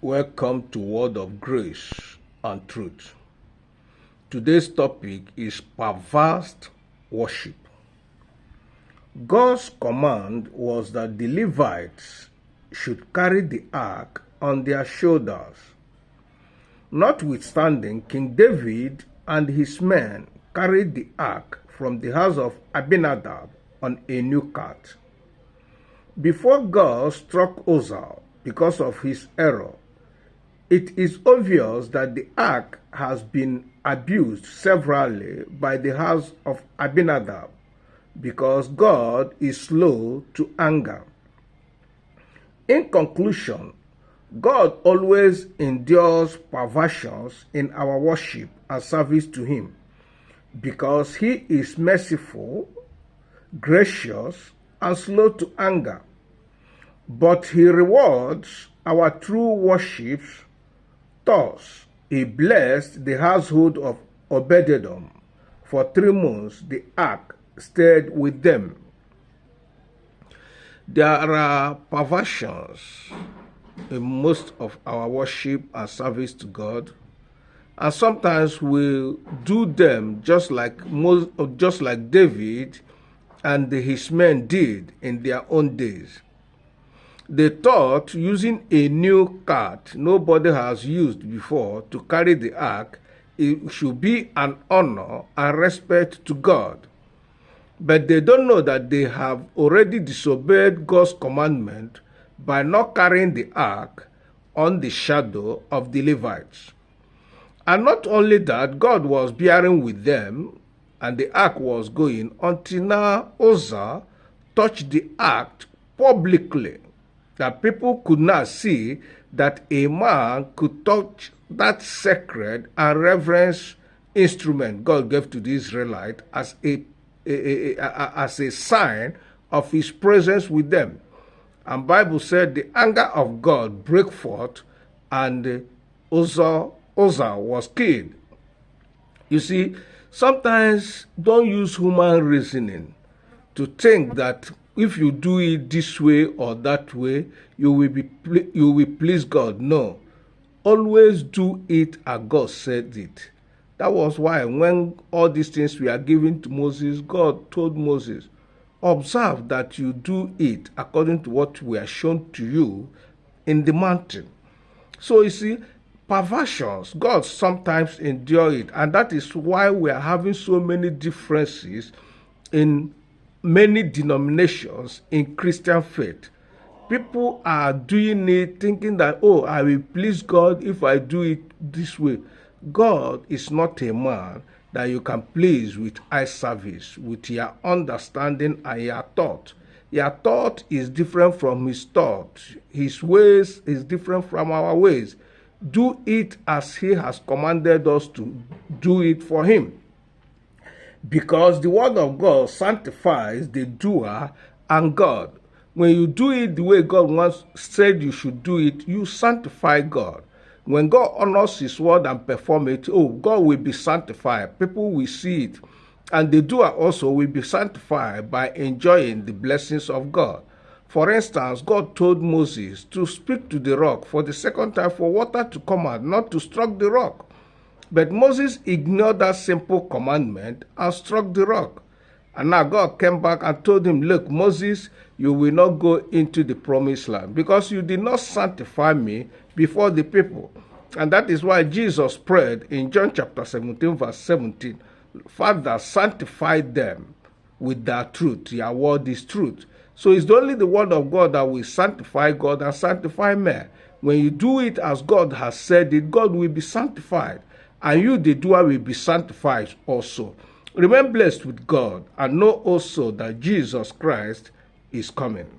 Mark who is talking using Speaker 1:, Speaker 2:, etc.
Speaker 1: Welcome to Word of Grace and Truth. Today's topic is Perversed Worship. God's command was that the Levites should carry the ark on their shoulders. Notwithstanding, King David and his men carried the ark from the house of Abinadab on a new cart. Before God struck Uzzah because of his error, it is obvious that the ark has been abused severally by the house of Abinadab because God is slow to anger. In conclusion, God always endures perversions in our worship and service to Him because He is merciful, gracious, and slow to anger. But He rewards our true worship. Thus, He blessed the household of Obed-Edom. For 3 months, the ark stayed with them. There are perversions in most of our worship and service to God, and sometimes we do them just like David and his men did in their own days. They thought using a new cart nobody has used before to carry the ark, it should be an honor and respect to God. But they don't know that they have already disobeyed God's commandment by not carrying the ark on the shadow of the Levites. And not only that, God was bearing with them and the ark was going until now Uzzah touched the ark publicly, that people could not see that a man could touch that sacred and reverence instrument God gave to the Israelites as a sign of His presence with them. And Bible said the anger of God broke forth and Uzzah was killed. You see, sometimes don't use human reasoning to think that if you do it this way or that way, you will please God. No. Always do it as God said it. That was why when all these things were given to Moses, God told Moses, observe that you do it according to what were shown to you in the mountain. So you see, perversions, God sometimes endure it. And that is why we are having so many differences in many denominations in Christian faith. People are doing it thinking that, oh, I will please God if I do it this way. God is not a man that you can please with eye service, with your understanding and your thought. Your thought is different from His thought. His ways is different from our ways. Do it as He has commanded us to do it for Him. Because the word of God sanctifies the doer and God. When you do it the way God once said you should do it, you sanctify God. When God honors His word and perform it, oh, God will be sanctified. People will see it. And the doer also will be sanctified by enjoying the blessings of God. For instance, God told Moses to speak to the rock for the second time for water to come out, not to strike the rock. But Moses ignored that simple commandment and struck the rock. And now God came back and told him, look, Moses, you will not go into the promised land because you did not sanctify me before the people. And that is why Jesus prayed in John chapter 17, verse 17, Father, sanctify them with thy truth. Your word is truth. So it's only the word of God that will sanctify God and sanctify man. When you do it as God has said it, God will be sanctified. And you, the doer, will be sanctified also. Remain blessed with God and know also that Jesus Christ is coming.